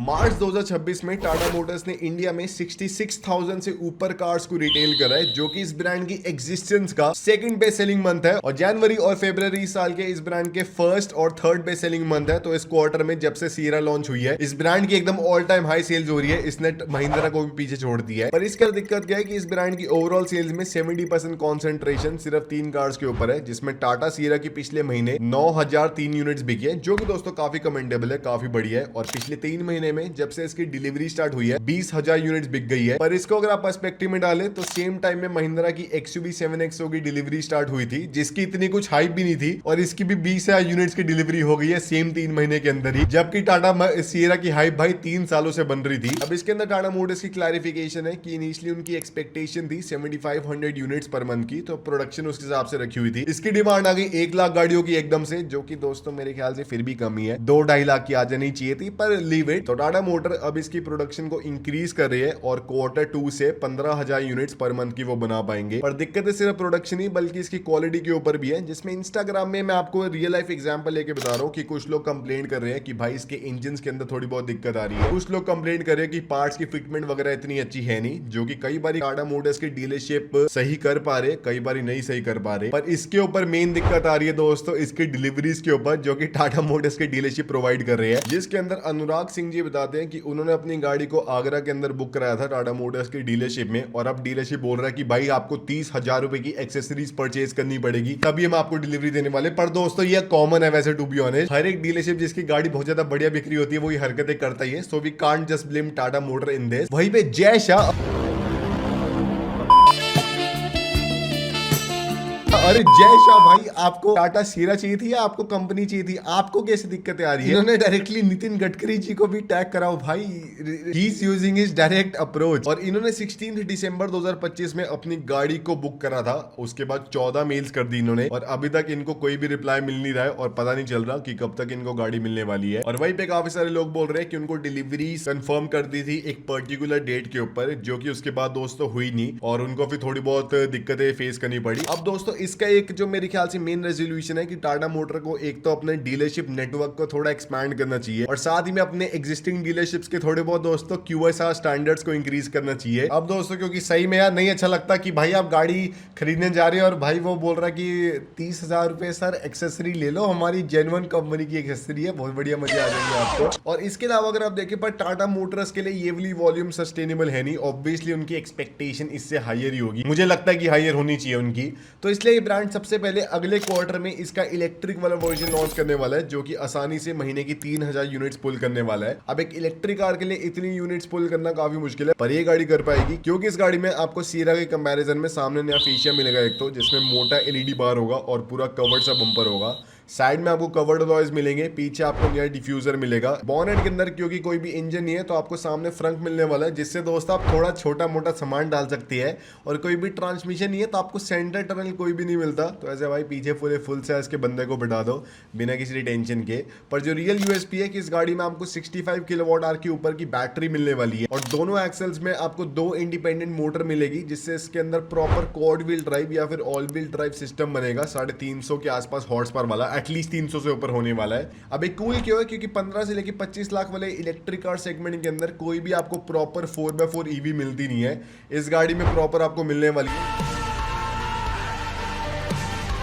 मार्च 2026 में टाटा मोटर्स ने इंडिया में 66,000 से ऊपर कार्स को रिटेल करा है, जो कि इस ब्रांड की एग्जिस्टेंस का सेकंड बेस्ट सेलिंग मंथ है। और जनवरी और फरवरी इस साल के इस ब्रांड के फर्स्ट और थर्ड बेस्ट सेलिंग मंथ है। तो इस क्वार्टर में जब से सीरा लॉन्च हुई है, इस ब्रांड की एकदम ऑल टाइम हाई सेल्स हो रही है। इसने महिंद्रा को भी पीछे छोड़ दिया है। पर इसका दिक्कत क्या है कि इस ब्रांड की ओवरऑल सेल्स में 70% कॉन्सेंट्रेशन सिर्फ 3 कार्स के ऊपर है, जिसमें टाटा सीरा की पिछले महीने 9,003 यूनिट्स बिकी है, जो कि दोस्तों काफी कमेंडेबल है, काफी बढ़िया है। और पिछले 3 महीने में जब से इसकी डिलीवरी स्टार्ट हुई है 20,000 यूनिट्स बिक गई है। पर इसको अगर आप पर्सपेक्टिव में डालें तो सेम टाइम में महिंद्रा की XUV 7XO की डिलीवरी स्टार्ट हुई थी, जिसकी इतनी कुछ हाइप भी नहीं थी, और इसकी भी 20,000 यूनिट्स की डिलीवरी हो गई है सेम 3 महीने के अंदर ही। जबकि टाटा सीरा की हाइप भाई 3 सालों से बन रही थी। अब इसके अंदर टाटा मोटर्स की क्लैरिफिकेशन है कि इनिशियली उनकी एक्सपेक्टेशन थी 7500 यूनिट्स पर मंथ की, तो प्रोडक्शन उसके हिसाब से रखी हुई थी। इसकी डिमांड आ गई 1 लाख गाड़ियों की एकदम से, जो कि दोस्तों मेरे ख्याल से फिर भी कमी है। 2-2.5 लाख की आ जानी चाहिए थी, पर लीव इट। तो टाटा मोटर अब इसकी प्रोडक्शन को इंक्रीज कर रही है और क्वार्टर 2 से 15,000 यूनिट्स पर मंथ की वो बना पाएंगे। पर दिक्कत है सिर्फ प्रोडक्शन ही, बल्कि इसकी क्वालिटी के ऊपर भी है, जिसमें इंस्टाग्राम में मैं आपको रियल लाइफ एग्जांपल लेके बता रहा हूँ कि कुछ लोग कंप्लेन कर रहे हैं कि भाई इसके इंजन के अंदर थोड़ी बहुत दिक्कत आ रही है। कुछ लोग कंप्लेन कर रहे हैं कि पार्ट्स की फिटमेंट वगैरह इतनी अच्छी है नहीं, जो कि कई बार टाटा मोटर्स की डीलरशिप सही कर पा रहे, कई बार नहीं सही कर पा रहे। पर इसके ऊपर मेन दिक्कत आ रही है दोस्तों इसकी डिलीवरीज के ऊपर, जो कि टाटा मोटर्स की डीलरशिप प्रोवाइड कर रहे हैं। जिसके अंदर अनुराग सिंह जी बताते हैं कि उन्होंने अपनी गाड़ी को आगरा के अंदर बुक कराया था टाटा मोटर्स की डीलरशिप में, और अब डीलरशिप बोल रहा है कि भाई आपको 30,000 रुपए की एक्सेसरीज परचेज करनी पड़ेगी, तभी हम आपको डिलीवरी देने वाले। पर दोस्तों ये कॉमन है वैसे, टू बी ऑनेस्ट, हर एक डीलरशिप जिसकी गाड़ी बहुत ज्यादा बढ़िया बिक्री होती है वो ये हरकतें करता ही है। So we can't just blame Tata motor in this. वहीं पे जय शाह, अरे जय शाह भाई, आपको टाटा सीरा चाहिए थी या आपको कंपनी चाहिए थी? आपको कैसी दिक्कतें आ रही है? इन्होंने डायरेक्टली नितिन गडकरी जी को भी टैग कराओ भाई, he is using his direct approach. और इन्होंने 16 दिसंबर 2025 में अपनी गाड़ी को बुक करा था, उसके बाद 14 मेल्स कर दी इन्होंने, और अभी तक इनको कोई भी रिप्लाई मिल नहीं रहा है, और पता नहीं चल रहा कि कब तक इनको गाड़ी मिलने वाली है। और वहीं पे काफी सारे लोग बोल रहे हैं कि उनको डिलीवरी कंफर्म कर दी थी एक पर्टिकुलर डेट के ऊपर, जो कि उसके बाद दोस्तों हुई नहीं, और उनको फिर थोड़ी बहुत दिक्कतें फेस करनी पड़ी। अब दोस्तों इसका एक जो मेरे ख्याल से मेन रेजोल्यूशन है कि टाटा मोटर को एक तो अपने डीलरशिप नेटवर्क को थोड़ा एक्सपैंड करना चाहिए, और साथ ही में अपने एग्जिस्टिंग डीलरशिप्स के थोड़े बहुत दोस्तों QSR स्टैंडर्ड्स को इंक्रीज करना चाहिए। अब दोस्तों क्योंकि सही में यार नहीं अच्छा लगता कि भाई आप गाड़ी खरीदने जा रहे हो और भाई वो बोल रहा है कि 30,000 रुपए सर एक्सेसरी ले लो, हमारी जेन्युइन कंपनी की एक्सेसरी है, बहुत बढ़िया, मजे आ जाएंगे आपको। और इसके अलावा अगर आप देखें, पर टाटा मोटर्स के लिए ये वाली वॉल्यूम सस्टेनेबल है नहीं, ऑब्वियसली उनकी एक्सपेक्टेशन इससे हायर ही होगी, मुझे लगता है कि हायर होनी चाहिए उनकी। तो इसलिए ये ब्रांड सबसे पहले अगले क्वार्टर में इसका इलेक्ट्रिक वाला वर्जन लॉन्च करने वाला है, जो कि आसानी से महीने की 3,000 यूनिट्स पुल करने वाला है। अब एक इलेक्ट्रिक कार के लिए इतनी यूनिट्स पुल करना काफी मुश्किल है, पर ये गाड़ी कर पाएगी, क्योंकि इस गाड़ी में आपको सीरा के कंपैरिजन में सामने नया फीचर मिलेगा, एक तो जिसमें मोटा LED बार होगा और पूरा कवर्ड सा बम्पर होगा। साइड में आपको कवर्ड अलॉयज मिलेंगे, पीछे आपको नया डिफ्यूजर मिलेगा। बोनेट के अंदर क्योंकि कोई भी इंजन नहीं है, तो आपको सामने फ्रंट मिलने वाला है, जिससे दोस्त आप थोड़ा छोटा मोटा सामान डाल सकती है। और कोई भी ट्रांसमिशन नहीं है, तो आपको सेंटर टनल कोई भी नहीं मिलता, तो ऐसे भाई पीछे पूरे फुल साइज के बंदे को बिठा दो बिना किसी टेंशन के। पर जो रियल USP है कि इस गाड़ी में आपको 65 kWh के ऊपर की बैटरी मिलने वाली है, और दोनों एक्सेल्स में आपको 2 इंडिपेंडेंट मोटर मिलेगी, जिससे इसके अंदर प्रॉपर क्वाड व्हील ड्राइव या फिर ऑल व्हील ड्राइव सिस्टम बनेगा। 350 के आसपास हॉर्स पावर वाला, एटलीस्ट 300 से ऊपर होने वाला है। अब एक कूल क्यों है, क्योंकि 15 से लेकर 25 लाख वाले इलेक्ट्रिक कार सेगमेंट के अंदर कोई भी आपको प्रॉपर 4x4 EV मिलती नहीं है। इस गाड़ी में प्रॉपर आपको मिलने वाली है,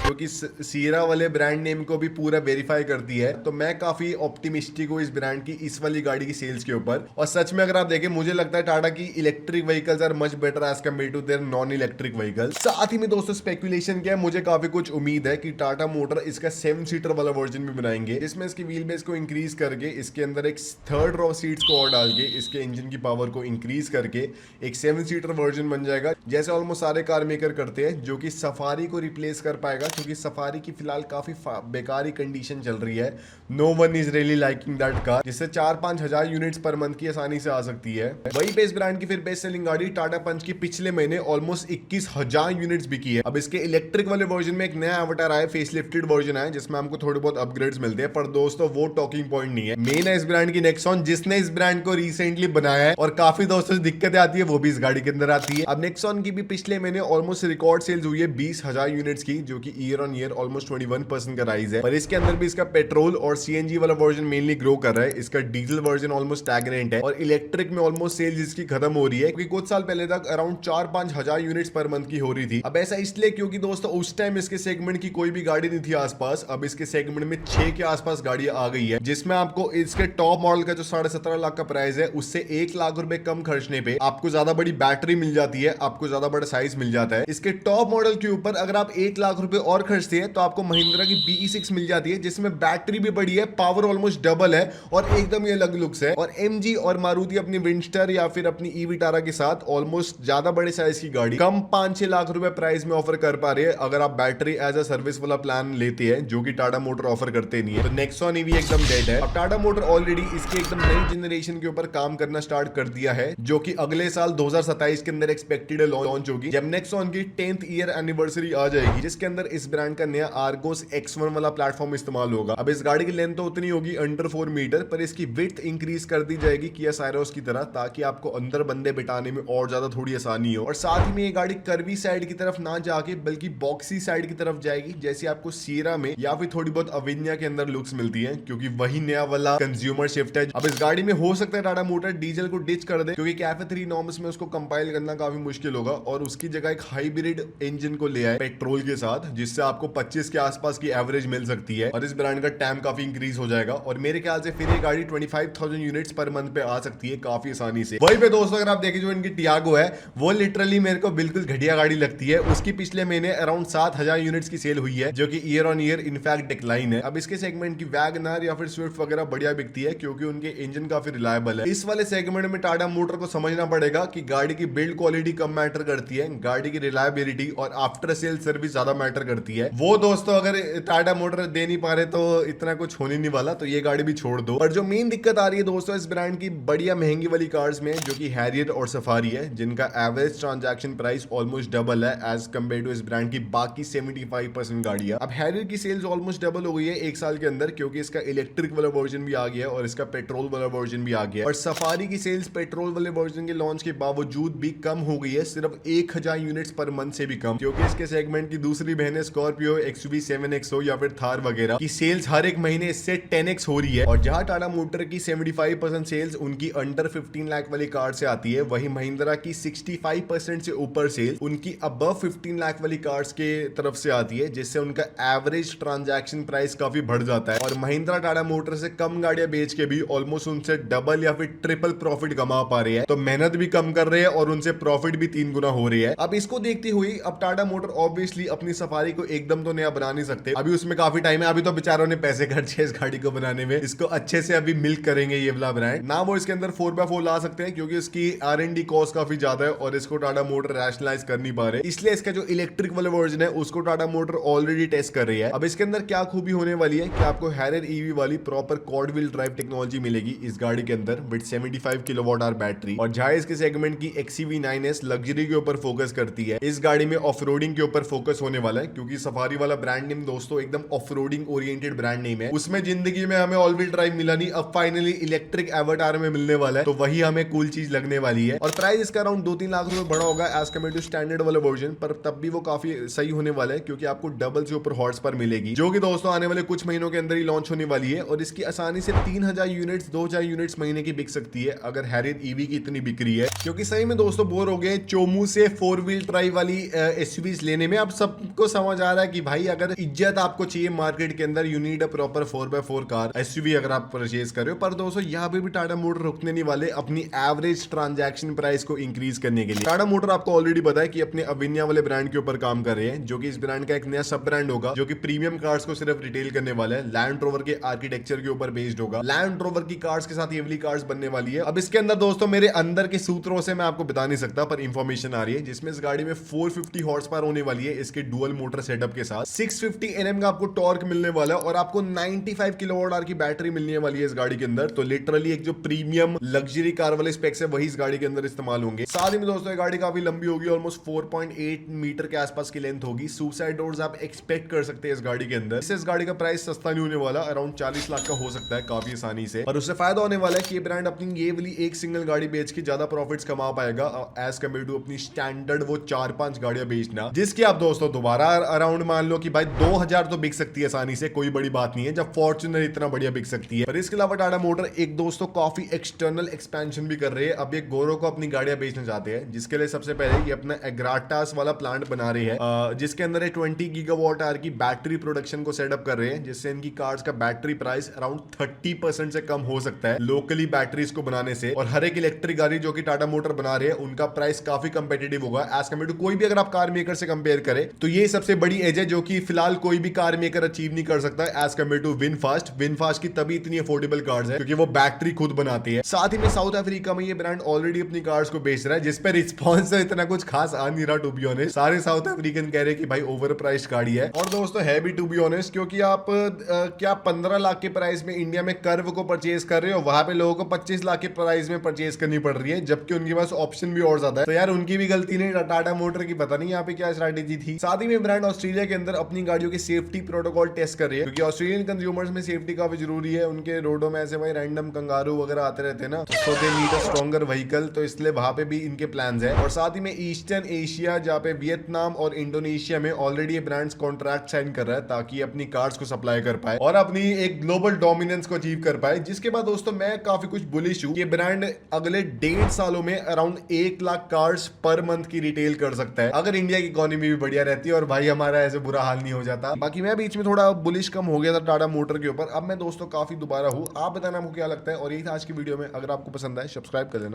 क्योंकि सीरा वाले ब्रांड नेम को भी पूरा वेरीफाई करती है। तो मैं काफी ऑप्टिमिस्टिक हूँ इस ब्रांड की, इस वाली गाड़ी की सेल्स के ऊपर। और सच में अगर आप देखें, मुझे लगता है टाटा की electric vehicles are much better as compare to their non electric vehicles. साथ ही में दोस्तों स्पेकुलेशन क्या है, मुझे काफी कुछ उम्मीद है कि टाटा मोटर इसका 7 सीटर वाला वर्जन भी बनाएंगे, जिसमें इसकी व्हील बेस को इंक्रीज करके इसके अंदर एक 3rd रो सीट्स को और डाल के इसके इंजन की पावर को इंक्रीज करके एक 7 सीटर वर्जन बन जाएगा, जैसे ऑलमोस्ट सारे कार मेकर करते हैं, जो कि सफारी को रिप्लेस कर पाएगा, क्योंकि सफारी की फिलहाल काफी बेकार ही कंडीशन चल रही है। No one is really liking that car, जिससे 4-5 हजार यूनिट्स पर मंथ की आसानी से आ सकती है। वही पे इस ब्रांड की फिर बेस्ट सेलिंग गाड़ी टाटा पंच की पिछले महीने ऑलमोस्ट 21,000 यूनिट्स बिकी है। अब इसके इलेक्ट्रिक वाले वर्जन में एक नया अवतार आया, फेसलिफ्टेड वर्जन आया, जिसमें हमको थोड़े बहुत अपग्रेड्स मिलते हैं, पर दोस्तों वो टॉकिंग पॉइंट नहीं है। मेन है इस ब्रांड की नेक्सॉन, जिसने इस ब्रांड को रिसेंटली बनाया है, और काफी दोस्तों से दिक्कतें आती है वो भी इस गाड़ी के अंदर आती है। अब नेक्सॉन की भी पिछले महीने ऑलमोस्ट रिकॉर्ड सेल्स हुई है 20,000 यूनिट्स की, जो कि year year on year almost 21% का राइज है। पर इसके अंदर भी इसका पेट्रोल और सीएनजी वाला वर्जन मेनली ग्रो कर रहा है। इसका डीजल वर्जन ऑलमोस्ट स्टैग्नेंट है और इलेक्ट्रिक में ऑलमोस्ट सेल्स इसकी खत्म हो रही है, क्योंकि कुछ साल पहले तक अराउंड 4-5 हजार यूनिट्स पर मंथ की हो रही थी। अब ऐसा इसलिए क्योंकि दोस्तों उस टाइम इसके सेगमेंट की कोई भी गाड़ी नहीं थी आसपास। अब इसके सेगमेंट में 6 के आसपास गाड़ियां आ गई है, जिसमें आपको इसके टॉप मॉडल का जो 17.5 लाख का प्राइस है उससे 1 लाख रुपए कम खर्चने पे आपको ज्यादा बड़ी बैटरी मिल जाती है, आपको ज्यादा बड़ा साइज मिल जाता है। इसके टॉप मॉडल के ऊपर अगर आप 1 लाख रुपए और खर्चते हैं तो आपको महिंद्रा की BE6 मिल जाती है, जिसमें बैटरी भी बड़ी है, पावर ऑलमोस्ट डबल है और एकदम ही अलग लुक्स है। और MG और मारुति अपनी विंस्टर या फिर अपनी ई विटारा के साथ ऑलमोस्ट ज्यादा बड़े साइज की गाड़ी कम 5-6 लाख रुपए प्राइस में ऑफर कर पा रही है, अगर आप बैटरी एज अ सर्विस वाला प्लान लेते हैं, जो कि टाटा मोटर ऑफर करते नहीं है। तो नेक्सॉन EV एकदम डेड है। अब टाटा मोटर ऑलरेडी इसके एकदम नई जनरेशन के ऊपर काम करना स्टार्ट कर दिया है, जो कि अगले साल 2027 के अंदर एक्सपेक्टेड लॉन्च होगी, जब नेक्सॉन की 10th ईयर एनिवर्सरी आ जाएगी, जिसके अंदर इस ब्रांड का नया आर्गोस X1 वाला प्लेटफॉर्म इस्तेमाल होगा। अब इस गाड़ी की लेंथ तो उतनी होगी अंडर 4 मीटर, पर इसकी विड्थ इंक्रीज कर दी जाएगी किया साइरोस की तरह, ताकि आपको अंदर बंदे बिठाने में और ज्यादा थोड़ी आसानी हो। और साथ ही में ये गाड़ी कर्वी साइड की तरफ ना जाके बल्कि बॉक्सी साइड की तरफ जाएगी, जैसे आपको सीरा में या फिर थोड़ी बहुत अविन्या के अंदर लुक्स मिलती है, क्योंकि वही नया वाला कंज्यूमर शिफ्ट है। अब इस गाड़ी में हो सकता है टाटा मोटर डीजल को डिच कर दे, क्योंकि कैफे 3 नॉर्म्स में उसको कंपाइल करना काफी मुश्किल होगा, और उसकी जगह एक हाइब्रिड इंजन को ले आए पेट्रोल के साथ, जिससे आपको 25 के आसपास की एवरेज मिल सकती है और इस ब्रांड का टैम काफी इंक्रीज हो जाएगा। और मेरे ख्याल से फिर ये गाड़ी 25,000 यूनिट्स पर मंथ पे आ सकती है काफी आसानी से। वही पे दोस्तों अगर आप देखें जो इनकी टियागो है वो लिटरली मेरे को बिल्कुल घटिया गाड़ी लगती है। उसकी पिछले महीने अराउंड 7,000 यूनिट्स की सेल हुई है, जो कि year on year in fact decline है। अब इसके सेगमेंट की वैगनर या फिर स्विफ्ट वगैरह बढ़िया बिकती है, क्योंकि उनके इंजन काफी रिलायबल है। इस वाले सेगमेंट में टाटा मोटर को समझना पड़ेगा कि गाड़ी की बिल्ड क्वालिटी कम मैटर करती है, गाड़ी की रिलायबिलिटी और आफ्टर सेल सर्विस ज्यादा मैटर करती है। वो दोस्तों अगर टाटा मोटर दे नहीं पा रहे तो इतना कुछ होने नहीं वाला, तो ये गाड़ी भी छोड़ दो। और जो मेन दिक्कत आ रही है दोस्तों इस ब्रांड की बढ़िया महंगी वाली कार्स में, जो कि हैरियर और सफारी है, जिनका average transaction price almost double है एज कम्पेयर टू इस ब्रांड की बाकी 75% गाड़ियां। अब हैरियर की सेल्स ऑलमोस्ट डबल हो गई है 1 साल के अंदर, क्योंकि इसका इलेक्ट्रिक वाला वर्जन भी आ गया है और इसका पेट्रोल वाला वर्जन भी आ गया है। और सफारी की सेल्स पेट्रोल वाले वर्जन के लॉन्च के बावजूद भी कम हो गई है, सिर्फ 1000 यूनिट्स पर मंथ से भी कम, क्योंकि इसके सेगमेंट की दूसरी बहनें स्कॉर्पियो, XUV 7X हो या फिर थार वगैरह की सेल्स हर एक महीने इससे 10x हो रही है। और जहां टाटा मोटर की 75% सेल्स उनकी अंडर 15 लाख वाली कार से आती है, वही महिंद्रा की 65% से ऊपर सेल्स उनकी अबव 15 लाख वाली कार्स के तरफ से आती है, जिससे उनका एवरेज ट्रांजैक्शन प्राइस काफी बढ़ जाता है। और महिंद्रा टाटा मोटर से कम गाड़ियां बेच के भी ऑलमोस्ट उनसे डबल या फिर ट्रिपल प्रॉफिट कमा पा रहे हैं, तो मेहनत भी कम कर रहे हैं और उनसे प्रॉफिट भी 3 गुना हो रही है। अब इसको देखते हुए अब टाटा मोटर ऑब्वियसली अपनी सफारी को एकदम तो नया बना नहीं सकते, अभी उसमें काफी टाइम है, अभी तो बेचारों ने पैसे खर्चे इस गाड़ी को बनाने में, इसको अच्छे से अभी मिल्क करेंगे ये वाला ब्रांड ना। वो इसके अंदर 4x4 ला सकते हैं, क्योंकि इसकी R&D कॉस्ट काफी ज्यादा है और इसको टाटा मोटर रैशनलाइज कर नहीं पा रहे, इसलिए इसका जो इलेक्ट्रिक वाला वर्जन है उसको टाटा मोटर ऑलरेडी टेस्ट कर रही है। अब इसके अंदर क्या खूबी होने वाली है कि आपको हैरियर EV वाली proper quad wheel drive technology मिलेगी इस गाड़ी के अंदर विद 75 किलोवाट आवर बैटरी। और जहां इसके सेगमेंट की XCV9S लग्जरी के ऊपर फोकस करती है, इस गाड़ी में ऑफ रोडिंग के ऊपर फोकस होने वाला है, क्योंकि सफारी वाला ब्रांड नेम दोस्तों एकदम off roading oriented brand name है। उसमें जिंदगी में हमें ऑल व्हील ड्राइव मिला नहीं, अब फाइनली इलेक्ट्रिक एवाटार में मिलने वाला है, तो वही हमें कूल चीज लगने वाली है। और प्राइस इसका अराउंड 2-3 लाख रुपए बड़ा होगा एज कम्पेयर टू स्टैंडर्ड वाला वर्जन, पर तब भी वो काफी सही होने वाला है, क्योंकि आपको डबल से ऊपर हॉर्स पर मिलेगी, जो कि दोस्तों आने वाले कुछ महीनों के अंदर ही लॉन्च होने वाली है। और इसकी आसानी से 3000 यूनिट्स 2000 यूनिट्स महीने की बिक सकती है, अगर हैरियर EV की इतनी बिक्री है। क्योंकि सही में दोस्तों बोर हो गए चोमू से 4 व्हील ड्राइव वाली SUVs लेने में। अब सबको समझ आ रहा है कि भाई अगर इज्जत आपको चाहिए मार्केट के अंदर, you need a proper 4x4 car SUV अगर आप परचेज कर रहे हो। पर दोस्तों यहाँ पे भी टाटा मोटर रुकने नहीं वाले अपनी एवरेज ट्रांजैक्शन प्राइस को इंक्रीज करने के लिए। टाटा मोटर आपको ऑलरेडी पता है कि अपने अविन्या वाले ब्रांड के ऊपर काम कर रहे हैं, जो कि इस ब्रांड का एक नया सब ब्रांड होगा, जो कि प्रीमियम कार्स को सिर्फ रिटेल करने वाला है। लैंड रोवर के आर्किटेक्चर के ऊपर बेस्ड होगा, लैंड रोवर की कार्स के साथ ये वाली कार्स बनने वाली है। अब इसके अंदर दोस्तों मेरे अंदर के सूत्रों से मैं आपको बता नहीं सकता, पर इंफॉर्मेशन आ रही है जिसमें इस गाड़ी में 450 हॉर्स पावर होने वाली है इसके डुअल मोटर सेटअप के साथ। 650 Nm का आपको टॉर्क मिलने वाला है और आपको 95 किलोवाट आवर की बैटरी मिलने वाली है इस गाड़ी के अंदर। तो लिटरली एक जो प्रीमियम लग्जरी कार वाले स्पेक्स है वही इस गाड़ी के अंदर इस्तेमाल होंगे। साथ ही में दोस्तों ये गाड़ी काफी लंबी होगी, ऑलमोस्ट 4.8 मीटर के आसपास की लेंथ होगी। सुसाइड डोर्स आप एक्सपेक्ट कर सकते हैं इस गाड़ी के अंदर। इससे इस गाड़ी का प्राइस सस्ता नहीं होने वाला, अराउंड 40 लाख का हो सकता है काफी आसानी से। और उससे फायदा होने वाला है कि ये ब्रांड अपनी ये वाली एक सिंगल गाड़ी बेच के ज्यादा प्रॉफिट्स कमा पाएगा एज कम्पेयर टू अपनी स्टैंडर्ड वो 4-5 गाड़ियां बेचना, जिसकी आप दोस्तों दोबारा अराउंड अराउंड मान लो कि भाई 2000 तो बिक सकती है आसानी से, कोई बड़ी बात नहीं है, जब फॉर्च्यूनर इतना बढ़िया बिक सकती है। पर इसके अलावा टाटा मोटर एक दोस्तों काफी एक्सटर्नल एक्सपेंशन भी कर रही है। अब ये गोरो को अपनी गाड़ियां बेचना चाहते हैं, जिसके लिए सबसे पहले ये अपना एग्राटास वाला प्लांट बना रही है, जिसके अंदर 20 गीगावाट आवर की बैटरी प्रोडक्शन को सेटअप कर रहे हैं, जिससे इनकी कार्स का बैटरी प्राइस अराउंड 30% से कम हो सकता है लोकली बैटरीज को बनाने से। और हर एक इलेक्ट्रिक गाड़ी जो कि टाटा मोटर बना रहे हैं उनका प्राइस काफी कंपेटिटिव होगा एज कम्पेयर टू कोई भी, अगर आप कार मेकर से कंपेयर करें तो ये सबसे बड़ी एज है जो कि फिलहाल कोई भी कार मेकर अचीव नहीं कर सकता है as compare to VinFast. VinFast की तभी इतनी अफोर्डेबल कार्स है क्योंकि वो बैटरी खुद बनाती है। साथ ही में साउथ अफ्रीका में ये ब्रांड ऑलरेडी अपनी कार्स को बेच रहा है, जिस पर रिस्पॉन्स इतना कुछ खास आ नहीं रहा टू बी ऑनेस्ट। सारे साउथ अफ्रीकन कह रहे हैं कि भाई ओवर प्राइस्ड गाड़ी है, और दोस्तों है भी टू बी ऑनेस्ट, क्योंकि आप क्या 15 लाख के प्राइस में इंडिया में कर्व को परचेज कर रहे हो, वहां पे लोगों को 25 लाख के प्राइस में परचेज करनी पड़ रही है, जबकि उनके पास ऑप्शन भी और ज्यादा है। तो यार उनकी भी गलती नहीं, टाटा मोटर की पता नहीं यहाँ पे क्या स्ट्रैटेजी थी। साथ ही में ब्रांड ऑस्ट्रेलिया के अंदर अपनी गाड़ियों के सेफ्टी प्रोटोकॉल टेस्ट कर रही है, क्योंकि ऑस्ट्रेलियन कंज्यूमर्स में सेफ्टी काफी जरूरी है। उनके रोडों में ऐसे भाई रैंडम कंगारू वगैरह आते रहते हैं ना, तो they need a stronger vehicle, तो इसलिए वहां पे भी इनके प्लान्स है। और साथ ही में ईस्टर्न एशिया जहाँ पे वियतनाम और इंडोनेशिया में ऑलरेडी ये ब्रांड्स कॉन्ट्रैक्ट साइन कर रहा है ताकि अपनी कार्स को सप्लाई कर पाए और अपनी एक ग्लोबल डोमिनेंस को अचीव कर पाए। जिसके बाद दोस्तों मैं काफी कुछ बुलिश हूँ, ये ब्रांड अगले 1.5 सालों में around 1 lakh cars per month की रिटेल कर सकता है, अगर इंडिया की इकोनॉमी भी बढ़िया रहती है और भाई हमारा ऐसे बुरा हाल नहीं हो जाता। बाकी मैं बीच में थोड़ा बुलिश कम हो गया था टाटा मोटर के ऊपर, अब मैं दोस्तों काफी दोबारा हूँ। आप बताना आपको क्या लगता है, और यही था आज की वीडियो में। अगर आपको पसंद आए सब्सक्राइब कर देना।